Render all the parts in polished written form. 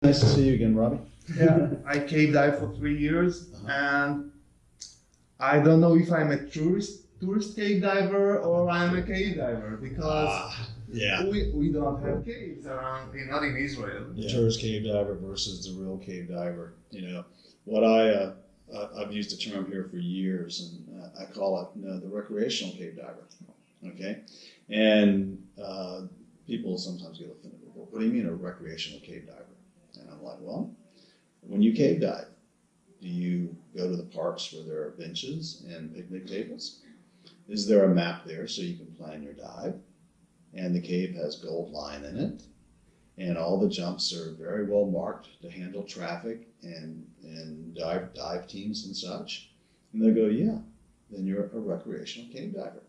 Nice to see you again, Robbie. Yeah, I cave dive for 3 years, and I don't know if I'm a tourist cave diver or I'm a cave diver because we don't have caves around, not in Israel. The tourist cave diver versus the real cave diver. You know, what I've used the term here for years, and I call it the recreational cave diver. Okay, and people sometimes get offended. Well, what do you mean a recreational cave diver? And I'm like, well, when you cave dive, do you go to the parks where there are benches and picnic tables? Is there a map there so you can plan your dive? And the cave has gold line in it, and all the jumps are very well marked to handle traffic and dive teams and such. And they go, yeah, then you're a recreational cave diver.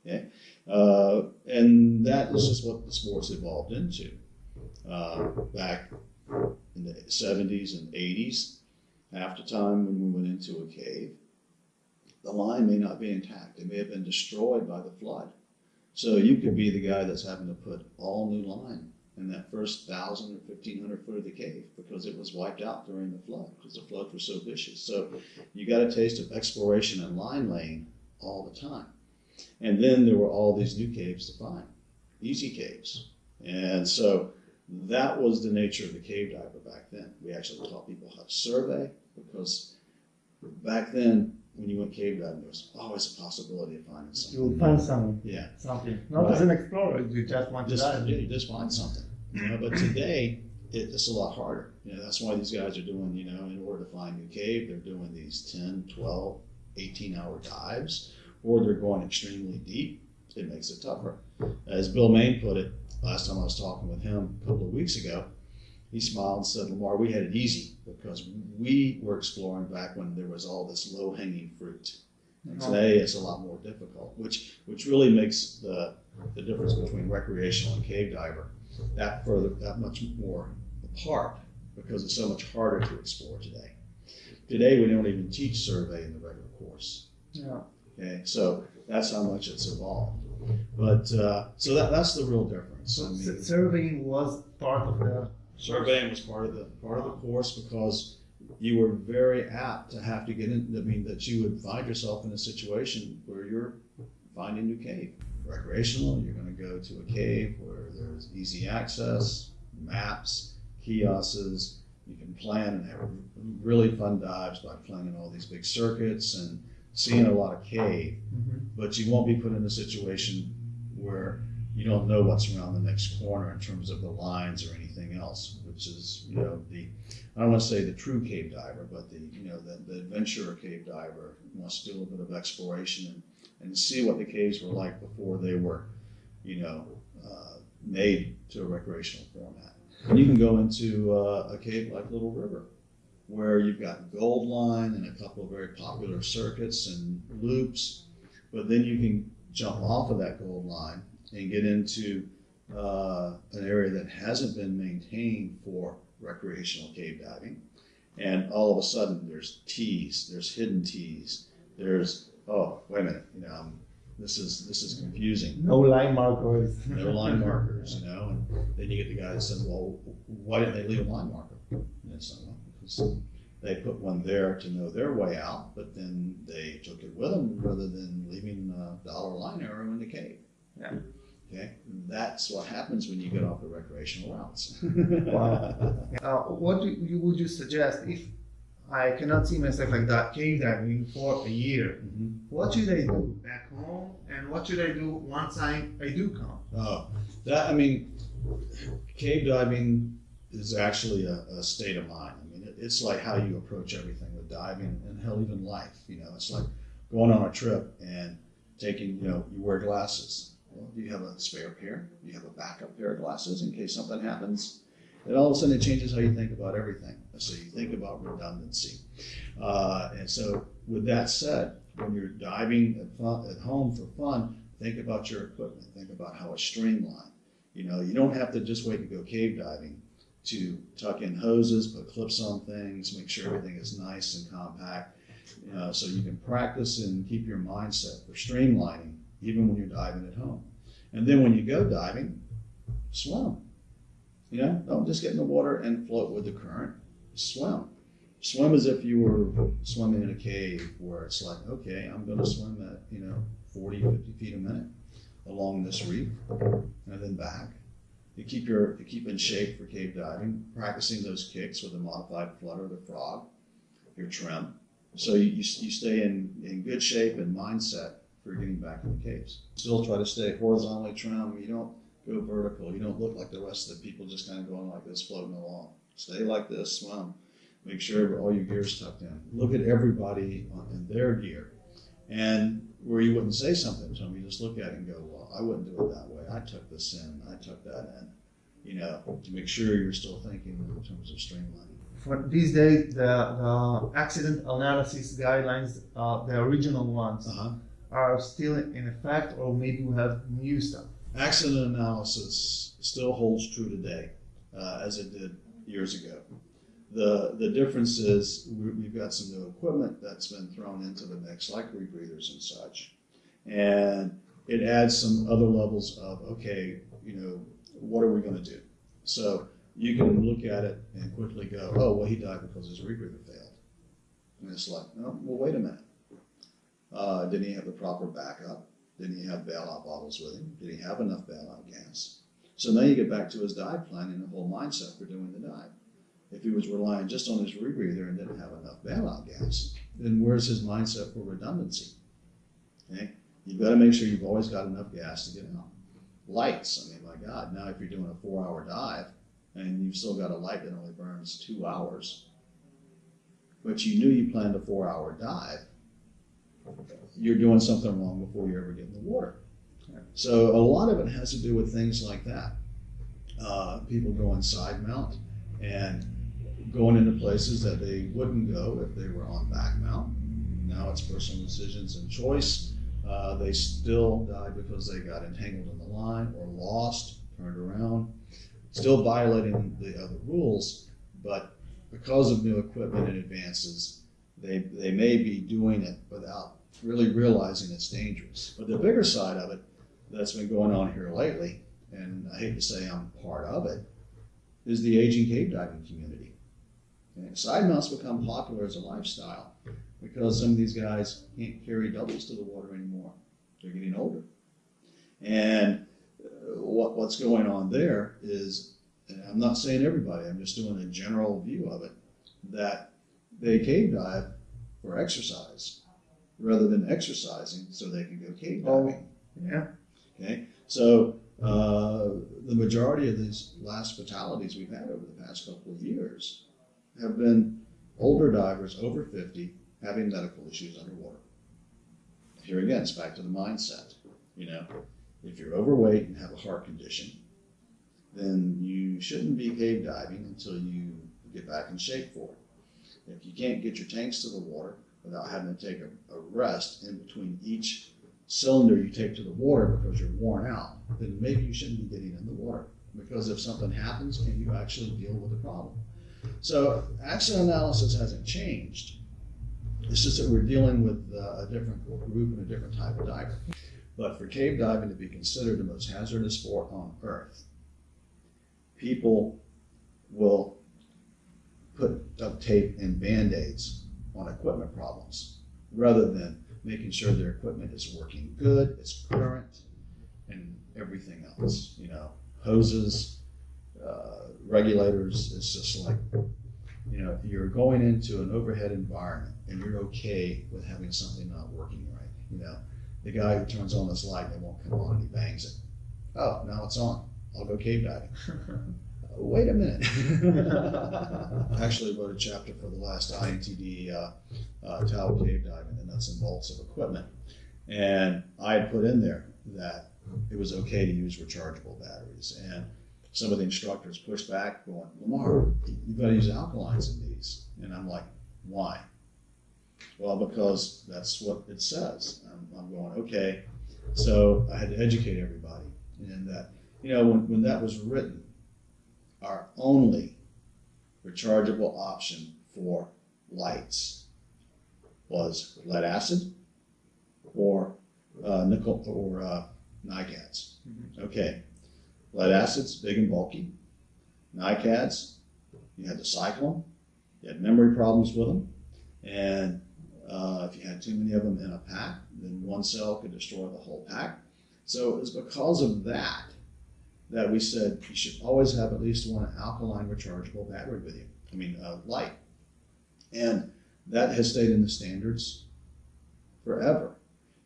Okay, and that is just what the sport's evolved into. Back in the 70s and 80s, half the time when we went into a cave, the line may not be intact. It may have been destroyed by the flood. So you could be the guy that's having to put all new line in that first 1,000 or 1,500 foot of the cave because it was wiped out during the flood because the floods were so vicious. So you got a taste of exploration and line laying all the time. And then there were all these new caves to find, easy caves. And so that was the nature of the cave diver back then. We actually taught people how to survey because back then, when you went cave diving, there was always a possibility of finding something. You will find something. Yeah. Something. Not as an explorer, you just want to dive. Yeah, you just find something. You know, but today, it's a lot harder. You know, that's why these guys are doing, in order to find a new cave, they're doing these 10, 12, 18-hour dives, or they're going extremely deep. It makes it tougher. As Bill Main put it, last time I was talking with him a couple of weeks ago, he smiled and said, Lamar, we had it easy because we were exploring back when there was all this low-hanging fruit. And today it's a lot more difficult, which really makes the difference between recreational and cave diver that much more apart because it's so much harder to explore today. Today we don't even teach survey in the regular course. Yeah. Okay, so that's how much it's evolved. But so that's the real difference. So surveying was part of the surveying was part of the course because you were very apt to have to get in. I mean, that you would find yourself in a situation where you're finding a new cave. Recreational, you're going to go to a cave where there's easy access, maps, kiosks. You can plan and have really fun dives by planning all these big circuits and seeing a lot of cave. But you won't be put in a situation where you don't know what's around the next corner in terms of the lines or anything else, which is, I don't want to say the true cave diver, but the adventurer cave diver wants to do a little bit of exploration and see what the caves were like before they were, made to a recreational format. And you can go into a cave like Little River, where you've got gold line and a couple of very popular circuits and loops, but then you can jump off of that gold line and get into an area that hasn't been maintained for recreational cave diving. And all of a sudden there's tees, there's hidden tees, there's, oh, wait a minute, this is confusing. No line markers. No line markers, and then you get the guy that says, well, why didn't they leave a line marker? And it's like, well, because they put one there to know their way out, but then they took it with them rather than leaving a dollar line arrow in the cave. Yeah. Okay, that's what happens when you get off the recreational routes. Wow. What would you suggest if I cannot see myself like that cave diving for a year? What should I do back home, and what should I do once I do come? Oh, cave diving is actually a state of mind. I mean, it's like how you approach everything with diving and hell, even life. It's like going on a trip and taking, you wear glasses. Well, do you have a spare pair? Do you have a backup pair of glasses in case something happens? And all of a sudden it changes how you think about everything. So you think about redundancy. And so with that said, when you're diving at home for fun, think about your equipment. Think about how it's streamlined. You don't have to just wait to go cave diving to tuck in hoses, put clips on things, make sure everything is nice and compact. So you can practice and keep your mindset for streamlining even when you're diving at home. And then when you go diving, swim. Don't just get in the water and float with the current. Swim. Swim as if you were swimming in a cave where it's like, okay, I'm going to swim at, 40, 50 feet a minute along this reef and then back. You keep in shape for cave diving, practicing those kicks with a modified flutter, the frog, your trim. So you stay in good shape and mindset for getting back in the caves. Still try to stay horizontally trim. You don't go vertical. You don't look like the rest of the people just kind of going like this, floating along. Stay like this, swim. Make sure all your gear's tucked in. Look at everybody in their gear. And where you wouldn't say something to them, you just look at it and go, well, I wouldn't do it that way. I took this in, I took that in. To make sure you're still thinking in terms of streamlining. For these days, the accident analysis guidelines, the original ones, are still in effect, or maybe we have new stuff? Accident analysis still holds true today, as it did years ago. The difference is we've got some new equipment that's been thrown into the mix, like rebreathers and such. And it adds some other levels of, okay, what are we going to do? So you can look at it and quickly go, oh, well, he died because his rebreather failed. And it's like, no, well, wait a minute. Didn't he have the proper backup? Didn't he have bailout bottles with him? Did he have enough bailout gas? So now you get back to his dive plan and the whole mindset for doing the dive. If he was relying just on his rebreather and didn't have enough bailout gas, then where's his mindset for redundancy? Okay? You've got to make sure you've always got enough gas to get out. Lights, my God, now if you're doing a 4-hour dive and you've still got a light that only burns 2 hours, but you knew you planned a 4-hour dive, you're doing something wrong before you ever get in the water. So a lot of it has to do with things like that. People going side mount and going into places that they wouldn't go if they were on back mount. Now it's personal decisions and choice. They still died because they got entangled in the line or lost, turned around, still violating the other rules, but because of new equipment and advances, they may be doing it without really realizing it's dangerous. But the bigger side of it that's been going on here lately, and I hate to say I'm part of it, is the aging cave diving community. And side mounts become popular as a lifestyle because some of these guys can't carry doubles to the water anymore. They're getting older. And what's going on there is, and I'm not saying everybody, I'm just doing a general view of it, that they cave dive for exercise rather than exercising so they can go cave diving. Yeah. Okay. So the majority of these last fatalities we've had over the past couple of years have been older divers over 50 having medical issues underwater. Here again, it's back to the mindset. If you're overweight and have a heart condition, then you shouldn't be cave diving until you get back in shape for it. If you can't get your tanks to the water without having to take a rest in between each cylinder you take to the water because you're worn out, then maybe you shouldn't be getting in the water. Because if something happens, can you actually deal with the problem? So accident analysis hasn't changed. It's just that we're dealing with a different group and a different type of diver. But for cave diving to be considered the most hazardous sport on Earth, people will put duct tape and Band-Aids on equipment problems rather than making sure their equipment is working good, it's current, and everything else. Hoses, regulators. It's just like, you're going into an overhead environment and you're okay with having something not working right. The guy who turns on this light and it won't come on and he bangs it. Oh, now it's on. I'll go cave diving. Wait a minute. I actually wrote a chapter for the last Untitled Cave Diving, the nuts and bolts of equipment. And I had put in there that it was okay to use rechargeable batteries. And some of the instructors pushed back going, Lamar, you've got to use alkalines in these. And I'm like, why? Well, because that's what it says. I'm going, okay. So I had to educate everybody. And that, when that was written, our only rechargeable option for lights was lead acid or nickel or NiCads. Okay, lead acid's big and bulky. NICADs, you had to cycle them, you had memory problems with them, and if you had too many of them in a pack, then one cell could destroy the whole pack. So it was because of that that we said you should always have at least one alkaline rechargeable battery with you. Light. And that has stayed in the standards forever.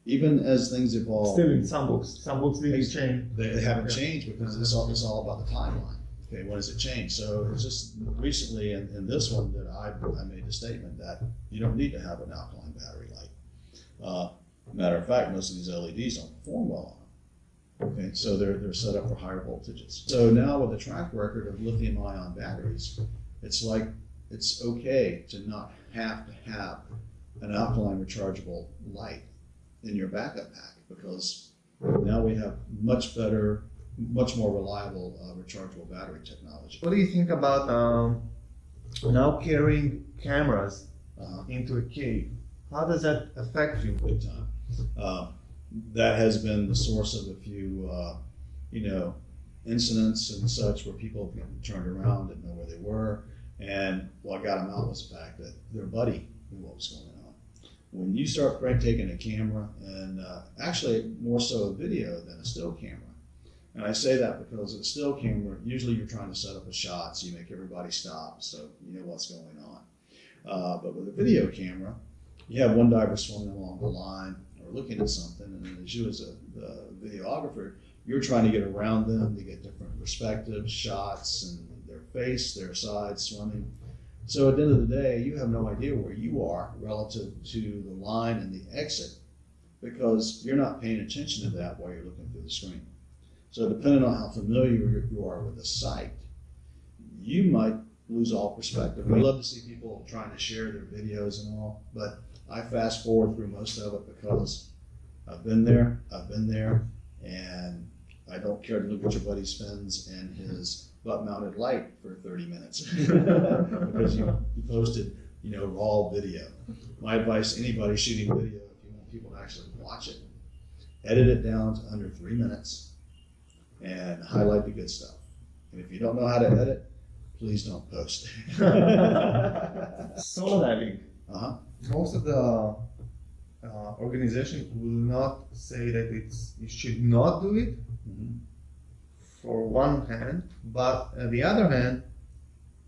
Even as things evolve. Still in some books didn't change. They haven't changed because it's all about the timeline. Okay, when does it change? So it's just recently in this one that I made the statement that you don't need to have an alkaline battery light. Matter of fact, most of these LEDs don't perform well on them. Okay, so they're set up for higher voltages. So now with the track record of lithium-ion batteries, it's like it's okay to not have to have an alkaline rechargeable light in your backup pack, because now we have much better, much more reliable rechargeable battery technology. What do you think about now carrying cameras into a cave? How does that affect you? Big time. That has been the source of a few, incidents and such where people have been turned around, didn't know where they were, and what got them out was the fact that their buddy knew what was going on. When you start taking a camera, and actually more so a video than a still camera, and I say that because a still camera, usually you're trying to set up a shot so you make everybody stop so you know what's going on. But with a video camera, you have one diver swimming along the line or looking at something, and then as you as the videographer, you're trying to get around them to get different perspectives, shots, and their face, their side swimming. So at the end of the day, you have no idea where you are relative to the line and the exit, because you're not paying attention to that while you're looking through the screen. So depending on how familiar you are with the site, you might lose all perspective. I love to see people trying to share their videos and all, but I fast forward through most of it because I've been there, and I don't care to look at your buddy's fins and his butt-mounted light for 30 minutes because you posted, raw video. My advice to anybody shooting video, if you want people to actually watch it, edit it down to under 3 minutes and highlight the good stuff. And if you don't know how to edit, please don't post. Solo diving. Most of the organization will not say that you should not do it. Mm-hmm. For one hand, but on the other hand,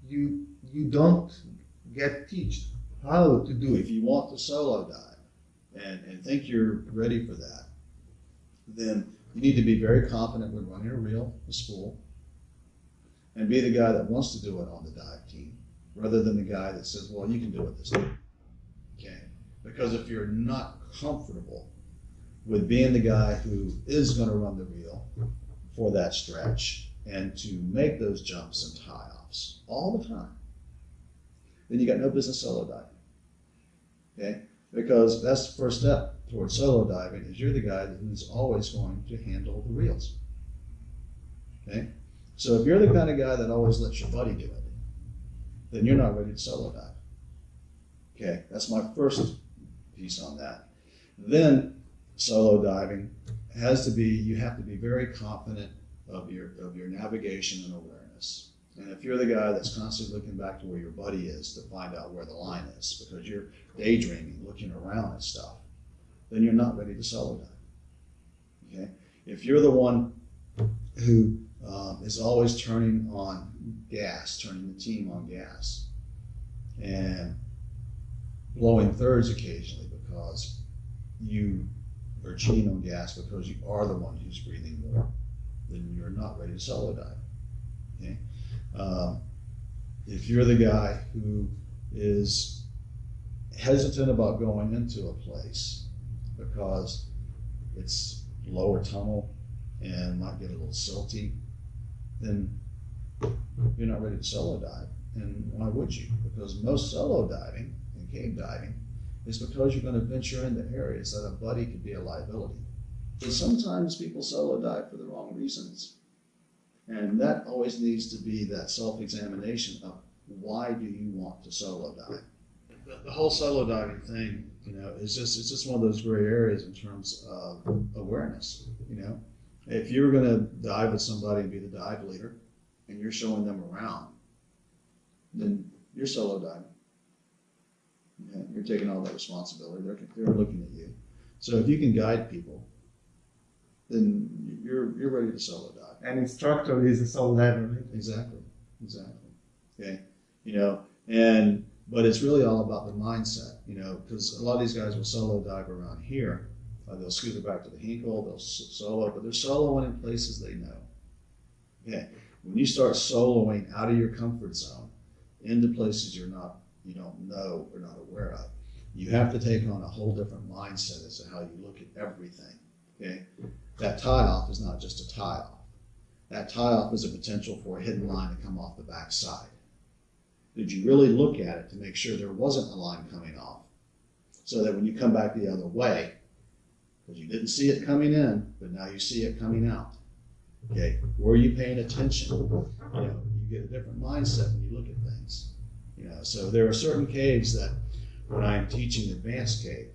you don't get taught how to do it. If you want to solo dive and think you're ready for that, then you need to be very confident with running a reel, a spool, and be the guy that wants to do it on the dive team, rather than the guy that says, well, you can do it this way. Okay? Because if you're not comfortable with being the guy who is going to run the reel for that stretch and to make those jumps and tie-offs all the time, then you got no business solo diving. Okay? Because that's the first step towards solo diving, is you're the guy who's always going to handle the reels. Okay? So if you're the kind of guy that always lets your buddy do it, then you're not ready to solo dive. Okay? That's my first piece on that. Then solo diving you have to be very confident of your navigation and awareness. And if you're the guy that's constantly looking back to where your buddy is to find out where the line is, because you're daydreaming, looking around at stuff, then you're not ready to solo dive. Okay? If you're the one who is always turning on gas, turning the team on gas, and blowing thirds occasionally because you are cheating on gas because you are the one who's breathing more, then you're not ready to solo dive. Okay? If you're the guy who is hesitant about going into a place because it's lower tunnel and might get a little silty, then you're not ready to solo dive. And why would you? Because most solo diving and cave diving is because you're going to venture into areas that a buddy could be a liability. So sometimes people solo dive for the wrong reasons. And that always needs to be that self-examination of why do you want to solo dive? The whole solo diving thing, it's just one of those gray areas in terms of awareness. If you're going to dive with somebody and be the dive leader, and you're showing them around, then you're solo diving. Yeah, you're taking all that responsibility. They're looking at you. So if you can guide people, then you're ready to solo dive. An instructor is a solo diver. Right? Exactly. Okay, but it's really all about the mindset, because a lot of these guys will solo dive around here. They'll scooter back to the Hinkle, they'll solo, but they're soloing in places they know. Okay, when you start soloing out of your comfort zone into places you don't know or not aware of, you have to take on a whole different mindset as to how you look at everything. Okay, that tie-off is not just a tie-off. That tie-off is a potential for a hidden line to come off the backside. Did you really look at it to make sure there wasn't a line coming off? So that when you come back the other way, because you didn't see it coming in, but now you see it coming out. Okay, were you paying attention? You get a different mindset when you look at things. So there are certain caves that when I am teaching advanced cave,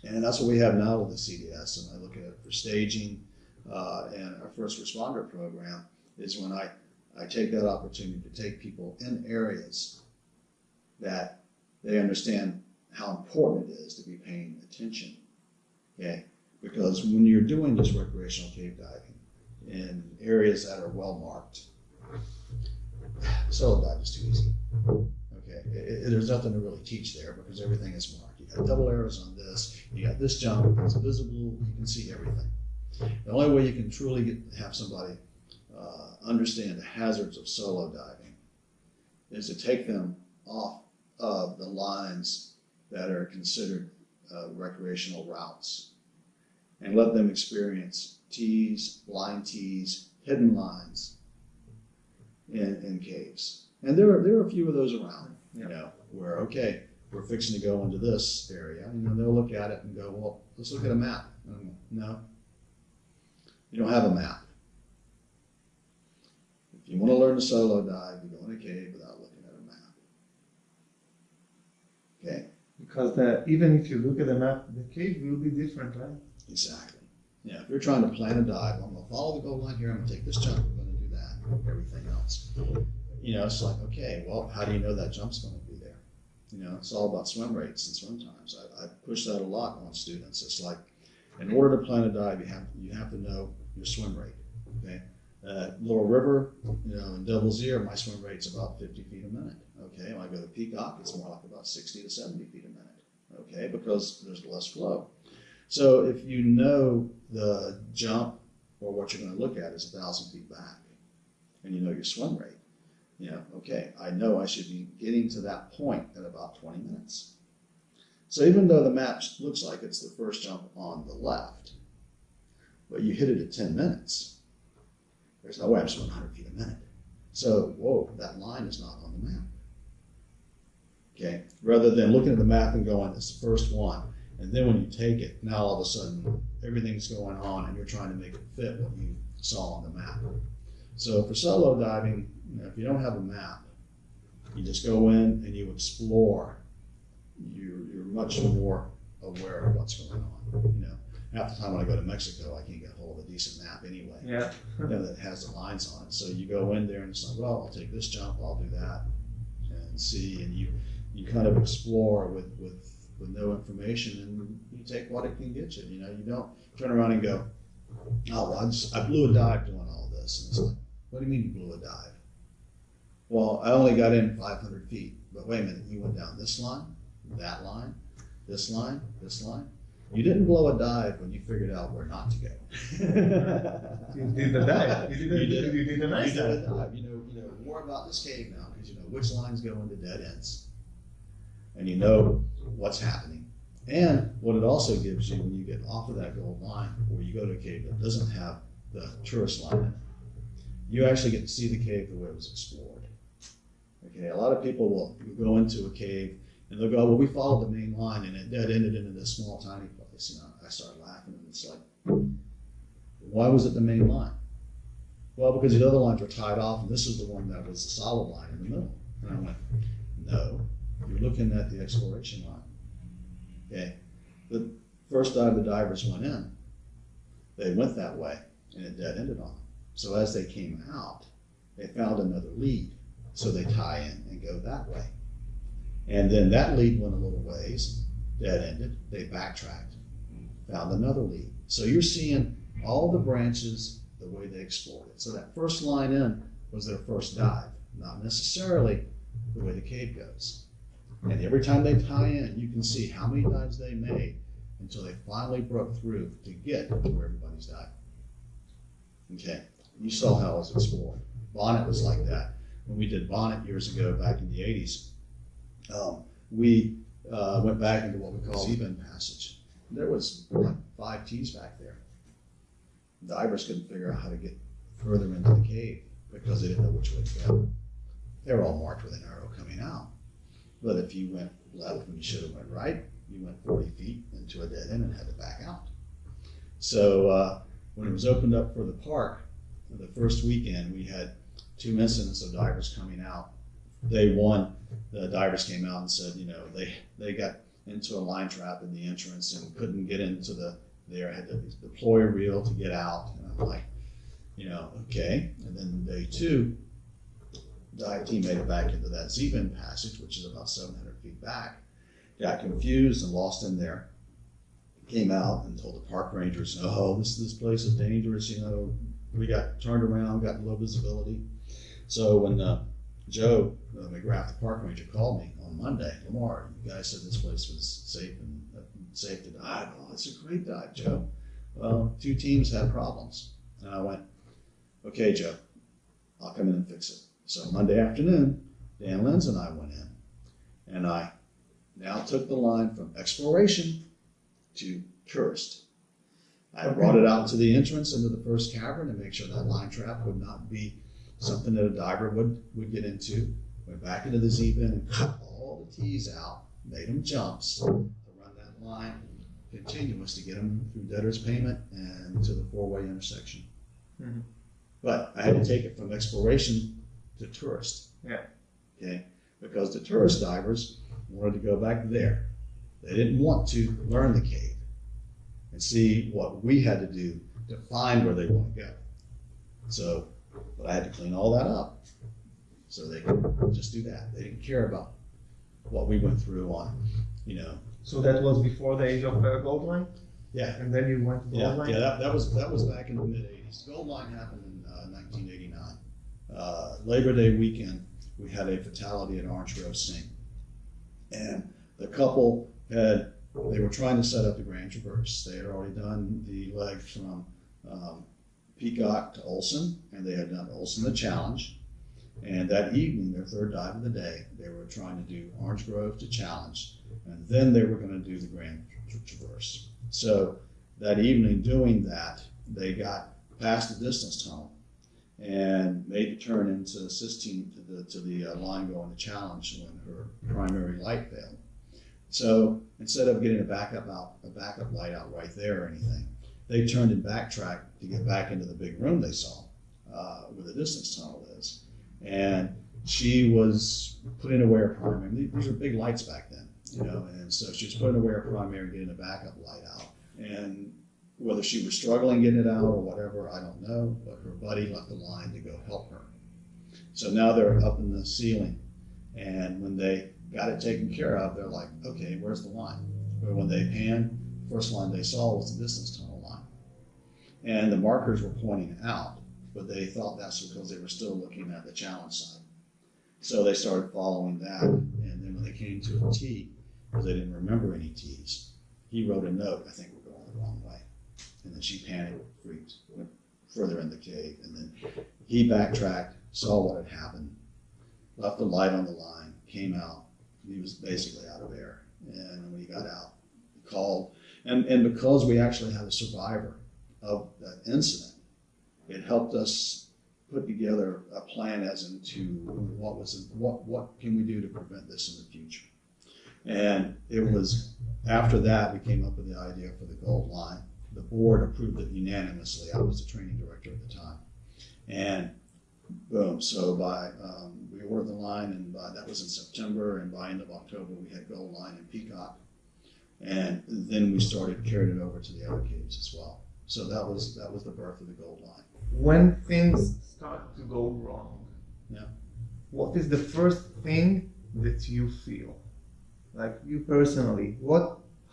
and that's what we have now with the CDS, and I look at it for staging and our first responder program, is when I take that opportunity to take people in areas that they understand how important it is to be paying attention. Okay, because when you're doing this recreational cave diving in areas that are well marked, solo dive is too easy. Okay, there's nothing to really teach there because everything is marked. You got double arrows on this. You got this jump. It's visible. You can see everything. The only way you can truly have somebody understand the hazards of solo diving is to take them off of the lines that are considered recreational routes and let them experience tees, blind tees, hidden lines in caves. And there are a few of those around, where, okay, we're fixing to go into this area. They'll look at it and go, well, let's look at a map. No, you don't have a map. If you want to learn to solo dive, you go in a cave without looking at a map. Okay. Because even if you look at the map, the cave will be different, right? Exactly. If you're trying to plan a dive, I'm going to follow the goal line here, I'm going to take this jump, I'm going to do that, everything else. It's like, okay, well, how do you know that jump's going to be there? It's all about swim rates and swim times. I push that a lot on students. It's like, in order to plan a dive, you have to know your swim rate. Okay, Little River, in Devil's Ear, my swim rate's about 50 feet a minute. Okay, when I go to Peacock, it's more like about 60 to 70 feet a minute. Okay, because there's less flow. So if you know the jump or what you're going to look at is 1,000 feet back, and you know your swim rate, okay, I know I should be getting to that point in about 20 minutes. So even though the map looks like it's the first jump on the left, but you hit it at 10 minutes, there's no way I'm swimming 100 feet a minute. So, whoa, that line is not on the map. Okay, rather than looking at the map and going, it's the first one, and then when you take it, now all of a sudden everything's going on and you're trying to make it fit what you saw on the map. So for solo diving, if you don't have a map, you just go in and you explore. You're much more aware of what's going on. Half the time when I go to Mexico, I can't get hold of a decent map anyway. Yeah. That has the lines on it. So you go in there and it's like, well, I'll take this jump, I'll do that, and see. And you kind of explore with no information, and you take what it can get you. You don't turn around and go, oh, well, I blew a dive doing all this. And it's like, what do you mean you blew a dive? Well, I only got in 500 feet. But wait a minute, you went down this line, that line, this line, this line. You didn't blow a dive when you figured out where not to go. You did the dive. You did a nice dive. You did a dive. You know more about this cave now because you know which lines go into dead ends. And you know what's happening. And what it also gives you when you get off of that gold line or you go to a cave that doesn't have the tourist line in it, you actually get to see the cave the way it was explored. Okay, a lot of people will go into a cave and they'll go, well, we followed the main line and it dead ended into this small, tiny place. I start laughing and it's like, why was it the main line? Well, because the other lines were tied off and this is the one that was the solid line in the middle. And I went, no, you're looking at the exploration line. Okay, the first dive the divers went in, they went that way and it dead ended on them. So as they came out, they found another lead. So they tie in and go that way. And then that lead went a little ways, dead ended, they backtracked, found another lead. So you're seeing all the branches the way they explored it. So that first line in was their first dive, not necessarily the way the cave goes. And every time they tie in, you can see how many dives they made until they finally broke through to get to where everybody's diving. Okay, you saw how it was explored. Bonnet was like that. When we did Bonnet years ago, back in the 80s, we went back into what we call Z-bend passage. There was like 5 T's back there. Divers couldn't figure out how to get further into the cave because they didn't know which way to go. They were all marked with an arrow coming out. But if you went left when you should have went right, you went 40 feet into a dead end and had to back out. So when it was opened up for the park, the first weekend, we had 2 incidents of divers coming out. Day one, the divers came out and said, you know, they got into a line trap in the entrance and couldn't get into there, had to deploy a reel to get out. And I'm like, you know, okay. And then day 2, the dive team made it back into that Z-bend passage, which is about 700 feet back, got confused and lost in there. Came out and told the park rangers, oh, this place is dangerous, you know. We got turned around, got low visibility. So when Joe McGrath, the park ranger, called me on Monday, Lamar, you guys said this place was safe and safe to dive. Oh, it's a great dive, Joe. Well, 2 teams had problems. And I went, okay, Joe, I'll come in and fix it. So Monday afternoon, Dan Lenz and I went in, and I now took the line from exploration to tourist. I brought it out to the entrance into the first cavern to make sure that line trap would not be something that a diver would get into. Went back into the Z-bend and cut all the T's out, made them jumps to run that line continuous to get them through debtor's payment and to the 4-way intersection. Mm-hmm. But I had to take it from exploration to tourist. Yeah. Okay, because the tourist divers wanted to go back there. They didn't want to learn the cave and see what we had to do to find where they want to go. So, but I had to clean all that up so they could just do that. They didn't care about what we went through on, you know. So that was before the age of Gold Line? Yeah. And then you went to Gold Line? Yeah, that was back in the mid-'80s. Gold Line happened in 1989. Labor Day weekend, we had a fatality at Orange Grove Sink. And the couple they were trying to set up the Grand Traverse. They had already done the leg from Peacock to Olson, and they had done Olson the Challenge. And that evening, their 3rd dive of the day, they were trying to do Orange Grove to Challenge, and then they were going to do the Grand Traverse. So that evening doing that, they got past the distance tunnel and made the turn into Sistine to the line going to Challenge when her primary light failed. So instead of getting a backup light out right there or anything, they turned and backtracked to get back into the big room they saw where the distance tunnel is. And she was putting away her primary. These were big lights back then, you know, and so she was putting away her primary and getting a backup light out. And whether she was struggling getting it out or whatever, I don't know, but her buddy left the line to go help her. So now they're up in the ceiling, and when they got it taken care of, they're like, okay, where's the line? But when they panned, the first line they saw was the distance tunnel line. And the markers were pointing out, but they thought that's because they were still looking at the challenge side. So they started following that, and then when they came to a T, because they didn't remember any T's, he wrote a note, I think we're going the wrong way. And then she panicked, freaked, went further in the cave, and then he backtracked, saw what had happened, left the light on the line, came out. He was basically out of air. And when he got out, he called. And because we actually had a survivor of that incident, it helped us put together a plan as into what can we do to prevent this in the future. And it was after that we came up with the idea for the Gold Line. The board approved it unanimously. I was the training director at the time. And boom, so we ordered the line, and that was in September, and by end of October we had Gold Line and Peacock. And then we started carrying it over to the other caves as well. So that was the birth of the Gold Line. when things start to go wrong, Yeah. what is the first thing that you feel? Like you personally,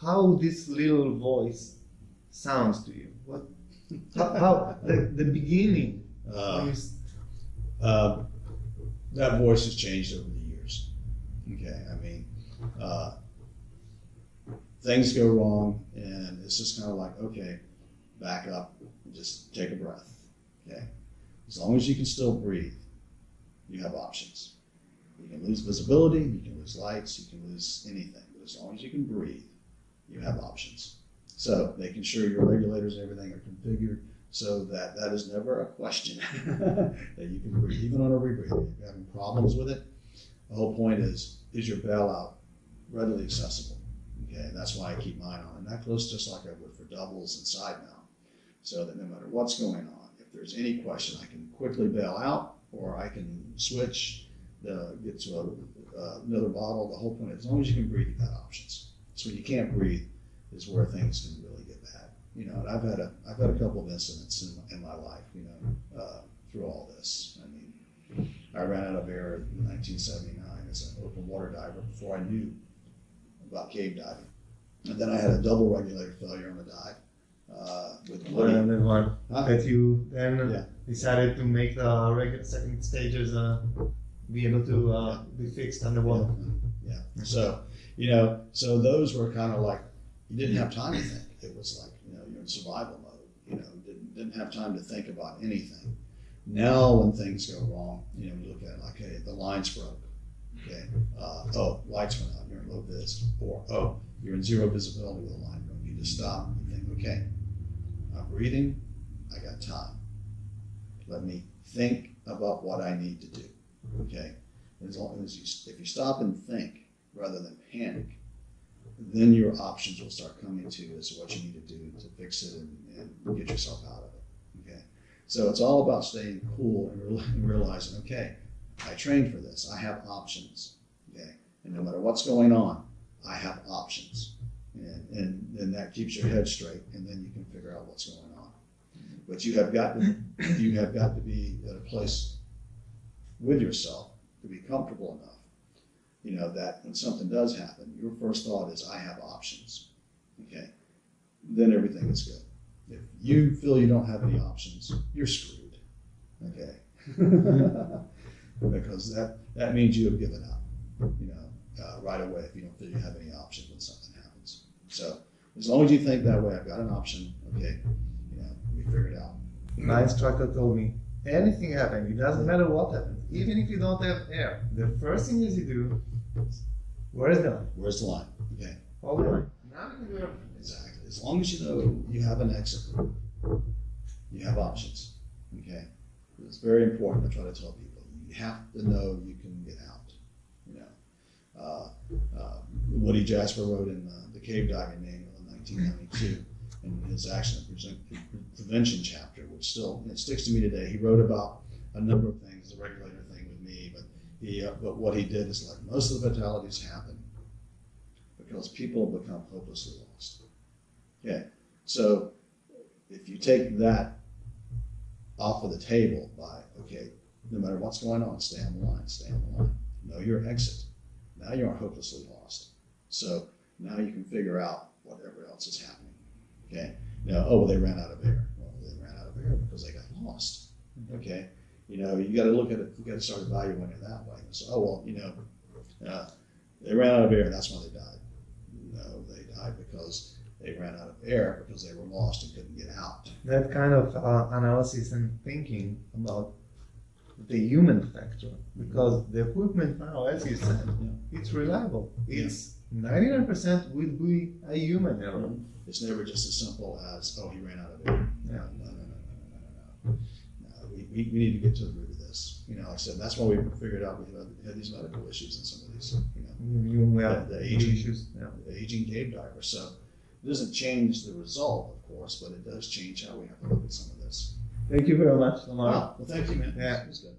how this little voice sounds to you? How the beginning? when you s- That voice has changed over the years. Okay, I mean, things go wrong, and it's just kind of like, okay, back up and just take a breath. Okay, as long as you can still breathe, you have options. You can lose visibility, you can lose lights, you can lose anything, but as long as you can breathe, you have options. So making sure your regulators and everything are configured so that that is never a question that you can breathe, even on a rebreathe. If you're having problems with it, the whole point is your bailout readily accessible? Okay, and that's why I keep mine on. And that close just like I would for doubles and side mount, so that no matter what's going on, if there's any question, I can quickly bail out, or I can switch, get to another bottle. The whole point is, as long as you can breathe, you've got options. So when you can't breathe is where things can really get bad. You know, and I've had a couple of incidents in my life, you know, through all this. I mean, I ran out of air in 1979 as an open water diver before I knew about cave diving. And then I had a double regulator failure on the dive. With and then one that you then Yeah. decided to make the regular second stages be able to be fixed underwater. Yeah. So, you know, so those were kind of like, you didn't have time to think. It was like, you know, you're in survival mode. You know, didn't have time to think about anything. Now, when things go wrong, you know, you look at it like, hey, the line's broke. Okay. Oh, lights went out. You're in low vis. Or, oh, you're in zero visibility with a line broke. You just stop and think, okay, I'm breathing. I got time. Let me think about what I need to do. Okay. As long as if you stop and think rather than panic, then your options will start coming to you as to what you need to do to fix it and get yourself out of it. Okay. So it's all about staying cool and realizing, okay, I trained for this. I have options. Okay. And no matter what's going on, I have options. And then that keeps your head straight, and then you can figure out what's going on. But you have got to be at a place with yourself to be comfortable enough, you know, that when something does happen, your first thought is, I have options. Okay. Then everything is good. If you feel you don't have any options, you're screwed. Okay. Because that means you have given up, you know, right away if you don't feel you have any options when something happens. So as long as you think that way, I've got an option, okay, you know, we figure it out. My instructor told me, anything happens, it doesn't matter what happens, even if you don't have air, the first thing is you do, where is the line? Where's the line? Okay. Hold the line. Now you can do everything. Exactly. As long as you know you have an exit, you have options. Okay. It's very important. I try to tell people, you have to know you can get out. You know, Woody Jasper wrote in the Cave Diving Manual in 1992 in his accident prevention chapter, which still sticks to me today. He wrote about a number of things, the regulator thing with me, but what he did is, like, most of the fatalities happen because people become hopelessly lost. Okay, so if you take that off of the table by, okay, no matter what's going on, stay on the line, stay on the line. Know your exit. Now you aren't hopelessly lost. So now you can figure out whatever else is happening. Okay, now, oh, well, they ran out of air. Well, they ran out of air because they got lost. Okay, you know, you got to look at it, you got to start evaluating it that way. So, oh, well, you know, they ran out of air, that's why they died. No, they died because they ran out of air because they were lost and couldn't get out. That kind of analysis and thinking about the human factor, because the equipment now, as you said, it's reliable. It's 99% will be a human error. It's never just as simple as, oh, he ran out of air. Yeah. No. We need to get to the root of this. You know, like I said, that's why we figured out we had these medical issues in some of these, you know, the aging issues, the aging cave diver. So it doesn't change the result, of course, but it does change how we have to look at some of this. Thank you very much, Lamar. Well, thank you, man. Yeah. It was good.